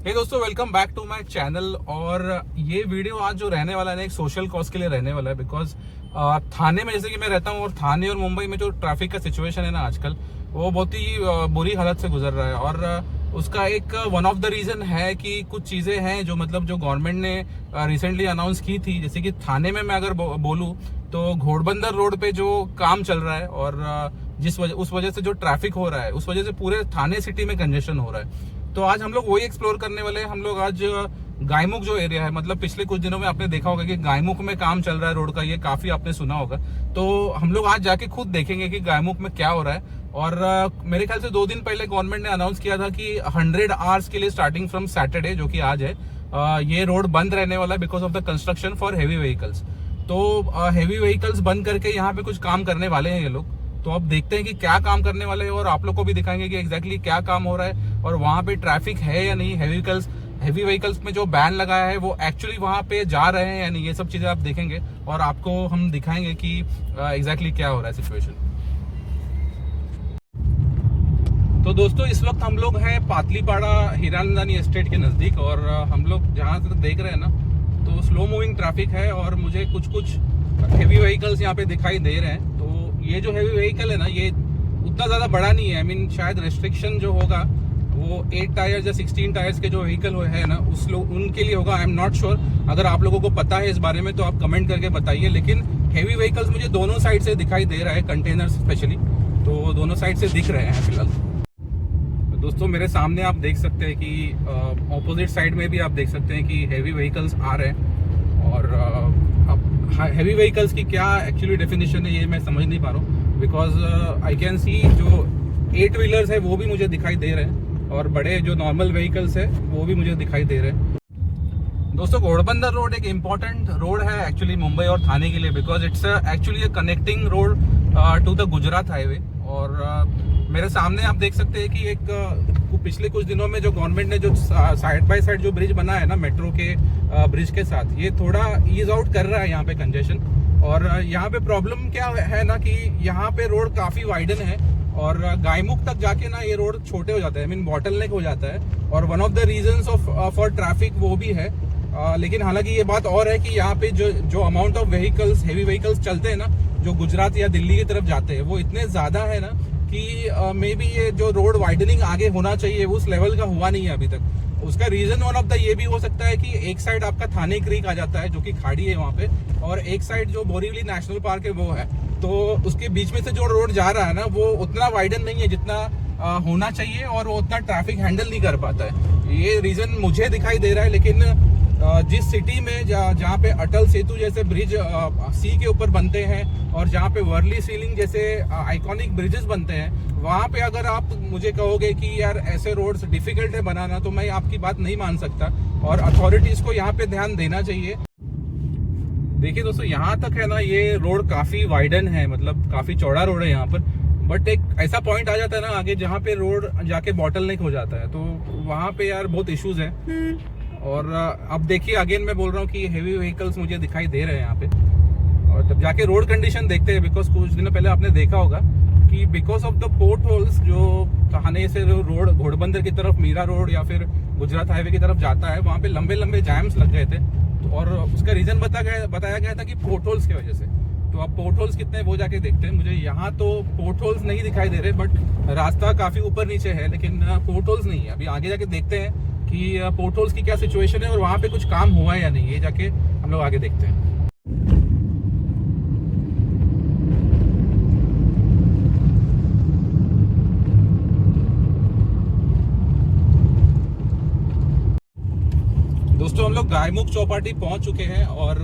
हे दोस्तों, welcome back to my channel. और ये वीडियो आज जो रहने वाला है ना, एक सोशल कॉज के लिए रहने वाला है। बिकॉज थाने में जैसे कि मैं रहता हूँ, और थाने और मुंबई में जो ट्रैफिक का सिचुएशन है ना आजकल, वो बहुत ही बुरी हालत से गुजर रहा है। और उसका एक वन ऑफ द रीजन है कि कुछ चीजें हैं जो जो गवर्नमेंट ने रिसेंटली अनाउंस की थी। जैसे कि थाने में मैं अगर बोलूँ तो घोड़बंदर रोड पे जो काम चल रहा है, और उस वजह से जो ट्रैफिक हो रहा है, उस वजह से पूरे थाने सिटी में कंजेशन हो रहा है। तो आज हम लोग वही एक्सप्लोर करने वाले हैं। हम लोग आज गायमुख जो एरिया है, मतलब पिछले कुछ दिनों में आपने देखा होगा कि गायमुख में काम चल रहा है रोड का, ये काफी आपने सुना होगा। तो हम लोग आज जाके खुद देखेंगे कि गायमुख में क्या हो रहा है। और मेरे ख्याल से 2 दिन पहले गवर्नमेंट ने अनाउंस किया था कि 100 आवर्स के लिए स्टार्टिंग फ्रॉम सैटरडे, जो कि आज है, ये रोड बंद रहने वाला है because of the construction for heavy vehicles. तो हेवी व्हीकल्स बंद करके यहाँ पे कुछ काम करने वाले हैं ये लोग। तो अब देखते हैं कि क्या काम करने वाले हैं, और आप लोग को भी दिखाएंगे कि एग्जैक्टली क्या काम हो रहा है, और वहां पे ट्रैफिक है या नहीं। हेवी व्हीकल्स में जो बैन लगाया है वो एक्चुअली वहां पे जा रहे हैं या नहीं, ये सब चीजें आप देखेंगे और आपको हम दिखाएंगे कि एग्जैक्टली क्या हो रहा है सिचुएशन। तो दोस्तों, इस वक्त हम लोग हैं पातलीपाड़ा हीरानंदानी एस्टेट के नजदीक, और हम लोग जहां तक देख रहे हैं ना, तो स्लो मूविंग ट्रैफिक है, और मुझे कुछ हेवी व्हीकल्स यहाँ पे दिखाई दे रहे हैं। तो ये जो हेवी व्हीकल है ना, ये उतना ज्यादा बड़ा नहीं है। आई मीन शायद रेस्ट्रिक्शन जो होगा वो 8 टायर्स या 16 टायर्स के जो व्हीकल है ना, उनके लिए होगा। I am not sure. अगर आप लोगों को पता है इस बारे में तो आप कमेंट करके बताइए। लेकिन हेवी व्हीकल्स मुझे दोनों साइड से दिखाई दे रहा है, कंटेनर्स स्पेशली, तो दोनों साइड से दिख रहे हैं फिलहाल। दोस्तों, मेरे सामने आप देख सकते हैं कि ऑपोजिट साइड में भी आप देख सकते हैं कि हेवी व्हीकल्स आ रहे हैं। और हेवी व्हीकल्स की क्या एक्चुअली डेफिनेशन है ये मैं समझ नहीं पा रहा हूँ। बिकॉज आई कैन सी जो 8 व्हीलर्स है वो भी मुझे दिखाई दे रहे हैं, और बड़े जो नॉर्मल व्हीकल्स है वो भी मुझे दिखाई दे रहे हैं। दोस्तों, घोड़बंदर रोड एक इम्पॉर्टेंट रोड है एक्चुअली मुंबई और थाने के लिए, because it's actually connecting road to the Gujarat highway. और मेरे सामने आप देख सकते हैं कि एक पिछले कुछ दिनों में जो गवर्नमेंट ने जो साइड बाय साइड जो ब्रिज बना है ना मेट्रो के ब्रिज के साथ, ये थोड़ा ईज आउट कर रहा है यहाँ पे कंजेशन। और यहाँ पे प्रॉब्लम क्या है ना कि यहाँ पे रोड काफी वाइडन है, और गायमुख तक जाके ना ये रोड छोटे हो जाते हैं, आई मीन बॉटलनेक हो जाता है। और one of the reasons for traffic वो भी है। लेकिन हालांकि ये बात और है कि यहाँ पे जो amount of vehicles, heavy vehicles चलते हैं ना, जो गुजरात या दिल्ली की तरफ जाते हैं, वो इतने ज्यादा है ना कि मे बी ये जो रोड वाइडनिंग आगे होना चाहिए उस लेवल का हुआ नहीं है अभी तक। उसका रीजन वन ऑफ द ये भी हो सकता है कि एक साइड आपका थाने क्रीक आ जाता है, जो कि खाड़ी है वहाँ पे, और एक साइड जो बोरीवली नेशनल पार्क है वो है। तो उसके बीच में से जो रोड जा रहा है ना, वो उतना वाइडन नहीं है जितना होना चाहिए, और वो उतना ट्रैफिक हैंडल नहीं कर पाता है। ये रीजन मुझे दिखाई दे रहा है। लेकिन जिस सिटी में जहाँ पे अटल सेतु जैसे ब्रिज सी के ऊपर बनते हैं, और जहाँ पे वर्ली सीलिंग जैसे आइकॉनिक ब्रिजेस बनते हैं, वहाँ पे अगर आप मुझे कहोगे कि यार ऐसे रोड्स डिफिकल्ट है बनाना, तो मैं आपकी बात नहीं मान सकता, और अथॉरिटीज को यहाँ पे ध्यान देना चाहिए। देखिए दोस्तों, यहाँ तक है ना ये रोड काफी वाइडन है, मतलब काफी चौड़ा रोड है यहाँ पर। बट एक ऐसा पॉइंट आ जाता है ना आगे, जहाँ पे रोड जाके बॉटलनेक हो जाता है, तो वहाँ पे यार बहुत इश्यूज है। और अब देखिए, अगेन मैं बोल रहा हूँ कि हेवी व्हीकल्स मुझे दिखाई दे रहे हैं यहाँ पे। और तब जाके रोड कंडीशन देखते हैं, बिकॉज कुछ दिनों पहले आपने देखा होगा कि because of the port holes, जो थाने से रोड घोड़बंदर की तरफ मीरा रोड या फिर गुजरात हाईवे की तरफ जाता है, वहाँ पे लंबे लंबे जैम्स लग गए थे। तो और उसका रीजन बताया गया था कि पोर्ट होल्स की वजह से। तो अब पोर्ट होल्स कितने वो जाके देखते हैं। मुझे यहाँ तो पोर्ट होल्स नहीं दिखाई दे रहे, बट रास्ता काफी ऊपर नीचे है, लेकिन पोर्ट होल्स नहीं है। अभी आगे जाके देखते हैं कि पोर्ट होल्स की क्या सिचुएशन है, और वहां पे कुछ काम हुआ है या नहीं, ये जाके हम लोग आगे देखते हैं। दोस्तों, हम लोग गायमुख चौपाटी पहुंच चुके हैं, और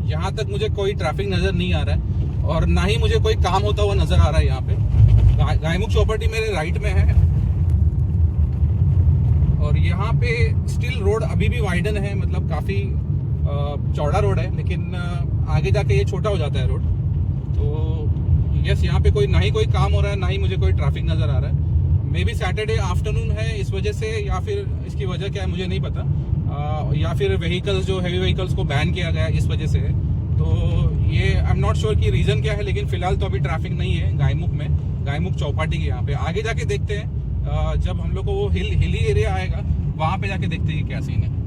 यहाँ तक मुझे कोई ट्रैफिक नजर नहीं आ रहा है, और ना ही मुझे कोई काम होता हुआ नजर आ रहा है। यहाँ पे गायमुख चौपाटी मेरे राइट में है, और यहाँ पे स्टिल रोड अभी भी वाइडन है, मतलब काफी चौड़ा रोड है, लेकिन आगे जाके ये छोटा हो जाता है रोड। तो यस, यहाँ पे ना ही कोई काम हो रहा है, ना ही मुझे कोई ट्रैफिक नजर आ रहा है। मे बी सैटरडे आफ्टरनून है इस वजह से, या फिर इसकी वजह क्या है मुझे नहीं पता, या फिर व्हीकल्स जो हेवी व्हीकल्स को बैन किया गया इस वजह से है। तो ये आई एम नॉट श्योर कि रीजन क्या है, लेकिन फिलहाल तो अभी ट्रैफिक नहीं है गायमुख में, गायमुख चौपाटी के यहाँ पे। आगे जाके देखते हैं जब हम लोग को वो हिली एरिया आएगा, वहां पे जाके देखते हैं क्या सीन है।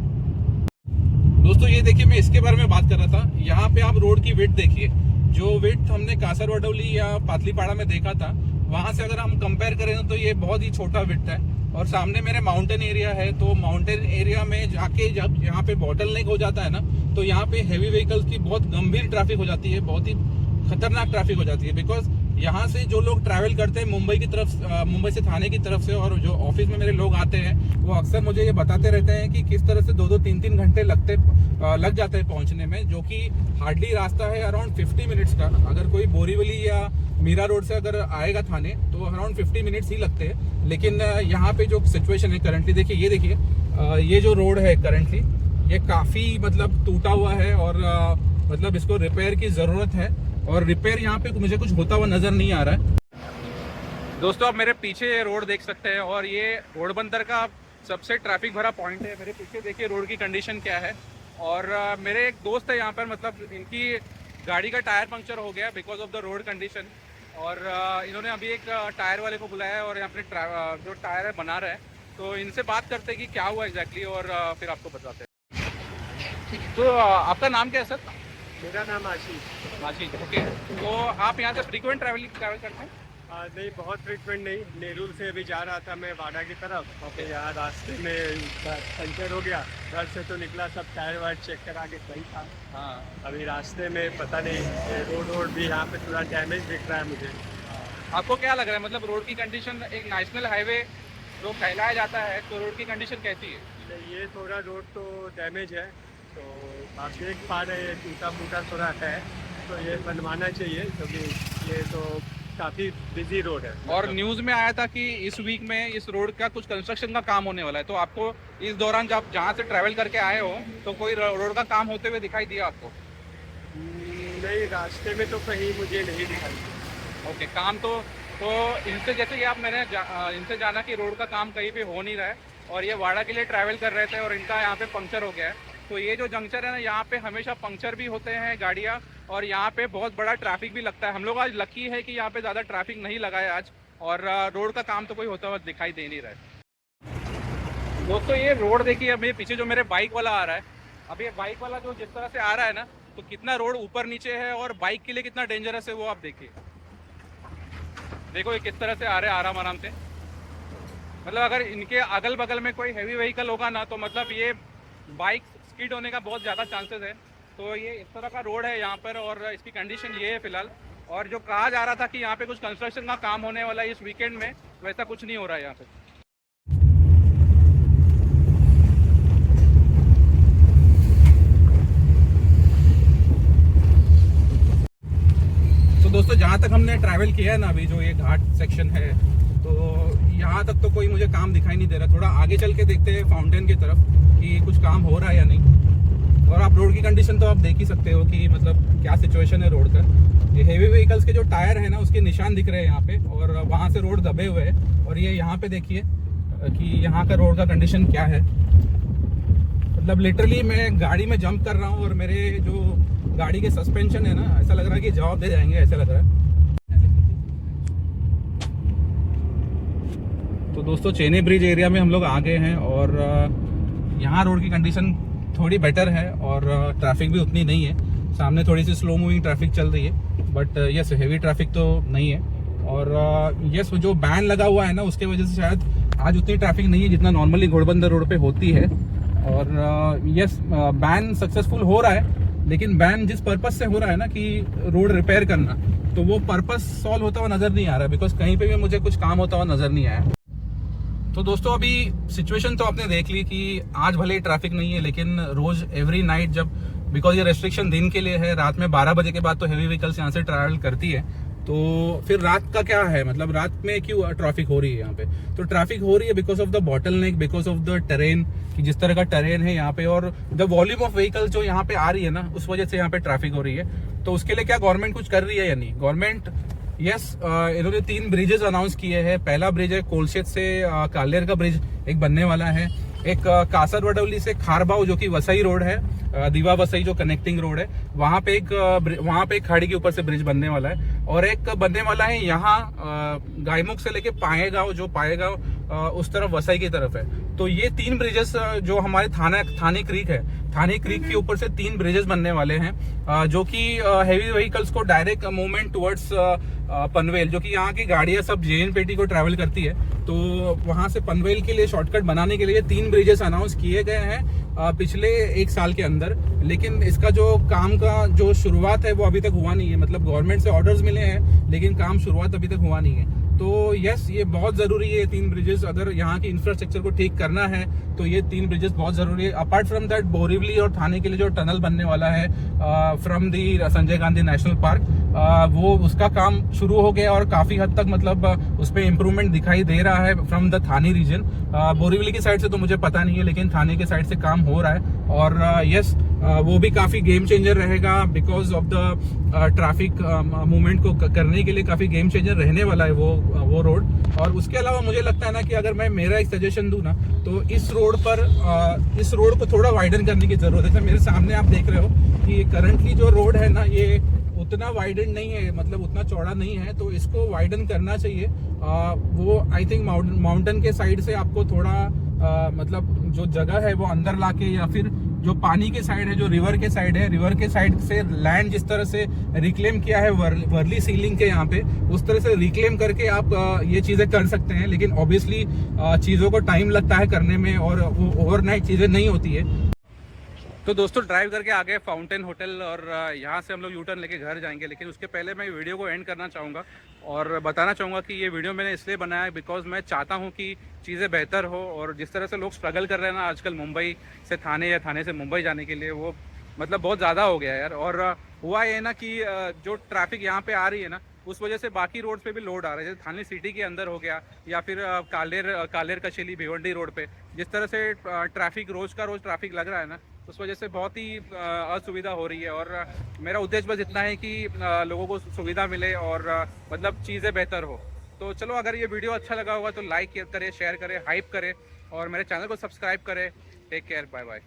दोस्तों ये देखिए, मैं इसके बारे में बात कर रहा था। यहाँ पे आप रोड की विड्थ देखिए, जो विड्थ हमने कासरगोड या पातलीपाड़ा में देखा था, वहां से अगर हम कंपेयर करें तो ये बहुत ही छोटा विड्थ है। और सामने मेरे माउंटेन एरिया है, तो माउंटेन एरिया में जाके जब यहाँ पे बॉटल नेक हो जाता है ना, तो यहाँ पे हेवी व्हीकल्स की बहुत गंभीर ट्रैफिक हो जाती है, बहुत ही खतरनाक ट्रैफिक हो जाती है। बिकॉज यहाँ से जो लोग ट्रैवल करते हैं मुंबई की तरफ, मुंबई से थाने की तरफ से, और जो ऑफिस में मेरे लोग आते हैं, वो अक्सर मुझे ये बताते रहते हैं कि किस तरह से 2-2, 3-3 घंटे लग जाते हैं पहुंचने में, जो कि हार्डली रास्ता है अराउंड 50 मिनट्स का। अगर कोई बोरीवली या मीरा रोड से अगर आएगा थाने तो अराउंड 50 मिनट्स ही लगते हैं। लेकिन यहाँ पे जो सिचुएशन है करंटली, देखिए ये देखिए, ये जो रोड है करंटली ये काफ़ी मतलब टूटा हुआ है, और मतलब इसको रिपेयर की ज़रूरत है, और रिपेयर यहाँ पे मुझे कुछ होता हुआ नज़र नहीं आ रहा है। दोस्तों आप मेरे पीछे रोड देख सकते हैं, और ये घोड़बंदर का सबसे ट्रैफिक भरा पॉइंट है। मेरे पीछे देखिए रोड की कंडीशन क्या है। और मेरे एक दोस्त है यहाँ पर, मतलब इनकी गाड़ी का टायर पंक्चर हो गया because of the road condition, और इन्होंने अभी एक टायर वाले को बुलाया है और यहाँ पे जो टायर है बना रहा है। तो इनसे बात करते हैं कि क्या हुआ एग्जैक्टली, और फिर आपको बताते हैं। तो आपका नाम क्या है सर? मेरा नाम आशीष। आशीष, ओके। तो आप यहाँ से फ्रीक्वेंट ट्रैवल करते हैं? नहीं, बहुत फ्रिक्वेंट नहीं। नेहरू से अभी जा रहा था मैं वाड़ा की तरफ, ओके। यहाँ रास्ते में पंचर हो गया, घर से तो निकला, सब टायर वायर चेक करा के सही था। हाँ, अभी रास्ते में पता नहीं रोड भी यहाँ पे थोड़ा डैमेज दिख रहा है मुझे। आपको क्या लग रहा है, मतलब रोड की कंडीशन, एक नेशनल हाईवे जो कहलाया जाता है, तो रोड की कंडीशन कैसी है? ये थोड़ा रोड तो डैमेज है, तो आप देख पा रहे हैं टूटा फूटा थोड़ा है, तो ये बनवाना चाहिए, क्योंकि ये तो काफ़ी बिजी रोड है। और न्यूज़ में आया था कि इस वीक में इस रोड का कुछ कंस्ट्रक्शन का काम होने वाला है। तो आपको इस दौरान जब जहाँ से ट्रैवल करके आए हो, तो कोई रोड का काम होते हुए दिखाई दिया आपको? नहीं, रास्ते में तो कहीं मुझे नहीं दिखाई। ओके, काम तो इनसे, जैसे कि आप मैंने इनसे जाना कि रोड का काम कहीं पे हो नहीं रहा है, और ये वाड़ा के लिए ट्रैवल कर रहे थे और इनका यहाँ पे पंक्चर हो गया है। तो ये जो जंक्शन है ना, यहाँ पे हमेशा पंक्चर भी होते हैं गाड़ियाँ, और यहाँ पे बहुत बड़ा ट्रैफिक भी लगता है। हम लोग आज लकी है कि यहाँ पे ज़्यादा ट्रैफिक नहीं लगा है आज, और रोड का काम तो कोई होता हुआ दिखाई दे नहीं रहा है। दोस्तों ये रोड देखिए, अब मेरे पीछे जो मेरे बाइक वाला आ रहा है, अब ये बाइक वाला जो जिस तरह से आ रहा है ना, तो कितना रोड ऊपर नीचे है और बाइक के लिए कितना डेंजरस है वो आप देखिए। देखो ये किस तरह से आ रहे हैं आराम आराम से। मतलब अगर इनके अगल बगल में कोई हैवी व्हीकल होगा ना, तो मतलब ये बाइक स्किड होने का बहुत ज़्यादा चांसेस है। तो ये इस तरह का रोड है यहाँ पर, और इसकी कंडीशन ये है फिलहाल। और जो कहा जा रहा था कि यहाँ पे कुछ कंस्ट्रक्शन का काम होने वाला है इस वीकेंड में, वैसा कुछ नहीं हो रहा है यहाँ पे। तो दोस्तों जहाँ तक हमने ट्रैवल किया है ना, अभी जो ये घाट सेक्शन है, तो यहाँ तक तो कोई मुझे काम दिखाई नहीं दे रहा। थोड़ा आगे चल के देखते हैं फाउंटेन की तरफ कि कुछ काम हो रहा है या नहीं। और आप रोड की कंडीशन तो आप देख ही सकते हो कि मतलब क्या सिचुएशन है रोड का। ये हेवी व्हीकल्स के जो टायर है ना, उसके निशान दिख रहे हैं यहाँ पे, और वहाँ से रोड दबे हुए हैं। और ये यहाँ पे देखिए कि यहाँ का रोड का कंडीशन क्या है। मतलब लिटरली मैं गाड़ी में जंप कर रहा हूँ, और मेरे जो गाड़ी के सस्पेंशन है ना, ऐसा लग रहा है कि जवाब दे जाएंगे, ऐसा लग रहा है। तो दोस्तों चेन्नई ब्रिज एरिया में हम लोग आ गए हैं, और यहाँ रोड की कंडीशन थोड़ी बेटर है, और ट्रैफिक भी उतनी नहीं है। सामने थोड़ी सी स्लो मूविंग ट्रैफिक चल रही है, बट यस हेवी ट्रैफिक तो नहीं है। और यस जो बैन लगा हुआ है ना, उसके वजह से शायद आज उतनी ट्रैफिक नहीं है जितना नॉर्मली घोड़बंदर रोड पे होती है। और यस बैन सक्सेसफुल हो रहा है, लेकिन बैन जिस पर्पस से हो रहा है ना कि रोड रिपेयर करना, तो वो पर्पस सॉल्व होता हुआ नजर नहीं आ रहा है, बिकॉज कहीं पे भी मुझे कुछ काम होता हुआ नजर नहीं आया। तो दोस्तों अभी सिचुएशन तो आपने देख ली कि आज भले ही ट्रैफिक नहीं है, लेकिन रोज एवरी नाइट जब, बिकॉज ये रेस्ट्रिक्शन दिन के लिए है, रात में 12 बजे के बाद तो हेवी व्हीकल्स यहाँ से ट्रैवल करती है, तो फिर रात का क्या है, मतलब रात में क्यों ट्रैफिक हो रही है यहाँ पे? तो ट्रैफिक हो रही है because of the bottle neck, because of the terrain, कि जिस तरह का टेरेन है यहाँ पे, और द वॉल्यूम ऑफ व्हीकल्स जो यहाँ पे आ रही है ना, उस वजह से यहाँ पे ट्रैफिक हो रही है। तो उसके लिए क्या गवर्नमेंट कुछ कर रही है या नहीं? गवर्नमेंट यस इन्होंने 3 ब्रिजेस अनाउंस किए हैं। पहला ब्रिज है कोलशेत से कालेर का ब्रिज एक बनने वाला है। एक कासरवडौली से खारबाव जो कि वसई रोड है, दीवा वसई जो कनेक्टिंग रोड है, वहाँ पे एक खाड़ी के ऊपर से ब्रिज बनने वाला है। और एक बनने वाला है यहाँ गायमुख से लेके पाएगांव, जो पाएगांव उस तरफ वसई की तरफ है। तो ये 3 ब्रिजेस जो हमारे थाने क्रीक है, थाने क्रीक के ऊपर से 3 ब्रिजेस बनने वाले हैं, जो कि हेवी व्हीकल्स को डायरेक्ट मूवमेंट टुवर्ड्स पनवेल, जो कि यहाँ की गाड़ियां सब JNPT को ट्रैवल करती है, तो वहां से पनवेल के लिए शॉर्टकट बनाने के लिए 3 ब्रिजेस अनाउंस किए गए हैं पिछले 1 साल के अंदर। लेकिन इसका जो काम का जो शुरुआत है वो अभी तक हुआ नहीं है। मतलब गवर्नमेंट से ऑर्डर्स मिले हैं लेकिन काम शुरुआत अभी तक हुआ नहीं है। तो यस, ये बहुत जरूरी है, ये 3 ब्रिजेस। अगर यहाँ की इंफ्रास्ट्रक्चर को ठीक करना है तो ये 3 ब्रिजेस बहुत जरूरी है। अपार्ट फ्रॉम दैट, बोरीवली और थाने के लिए जो टनल बनने वाला है from the Sanjay Gandhi national park, वो उसका काम शुरू हो गया और काफी हद तक मतलब उस पर इम्प्रूवमेंट दिखाई दे रहा है from the Thane region. Borivali की साइड से तो मुझे पता नहीं है, लेकिन थाने के साइड से काम हो रहा है। और यस, वो भी काफी गेम चेंजर रहेगा because of the traffic movement को करने के लिए काफी गेम चेंजर रहने वाला है वो रोड। और उसके अलावा मुझे लगता है ना कि अगर मैं मेरा एक सजेशन दूं ना, तो इस रोड को थोड़ा वाइडन करने की जरूरत है। मेरे सामने आप देख रहे हो कि करंटली जो रोड है ना, ये उतना वाइडन नहीं है, मतलब उतना चौड़ा नहीं है, तो इसको वाइडन करना चाहिए। वो आई थिंक माउंटेन के साइड से आपको थोड़ा मतलब जो जगह है वो अंदर लाके, या फिर जो पानी के साइड है, जो रिवर के साइड है, रिवर के साइड से लैंड जिस तरह से रिक्लेम किया है वर्ली सीलिंग के यहाँ पे, उस तरह से रिक्लेम करके आप ये चीजें कर सकते हैं। लेकिन ऑब्वियसली चीजों को टाइम लगता है करने में, और वो ओवरनाइट चीजें नहीं होती है। तो दोस्तों, ड्राइव करके आ गए फाउंटेन होटल, और यहाँ से हम लोग यूटर्न लेके घर जाएंगे। लेकिन उसके पहले मैं वीडियो को एंड करना चाहूँगा और बताना चाहूँगा कि ये वीडियो मैंने इसलिए बनाया है बिकॉज मैं चाहता हूँ कि चीज़ें बेहतर हो। और जिस तरह से लोग स्ट्रगल कर रहे हैं ना आजकल मुंबई से थाने या थाने से मुंबई जाने के लिए, वो मतलब बहुत ज़्यादा हो गया यार। और हुआ ये ना कि जो ट्रैफिक यहाँ पे आ रही है ना, उस वजह से बाकी रोड पे भी लोड आ रहा है। जैसे थाने सिटी के अंदर हो गया, या फिर कालेर कचेली भिवंडी रोड पे जिस तरह से ट्रैफिक रोज का रोज ट्रैफिक लग रहा है ना, उस वजह से बहुत ही असुविधा हो रही है। और मेरा उद्देश्य बस इतना है कि लोगों को सुविधा मिले और मतलब चीज़ें बेहतर हो। तो चलो, अगर ये वीडियो अच्छा लगा होगा तो लाइक करें, शेयर करें, हाइप करें और मेरे चैनल को सब्सक्राइब करें। Take care, bye bye.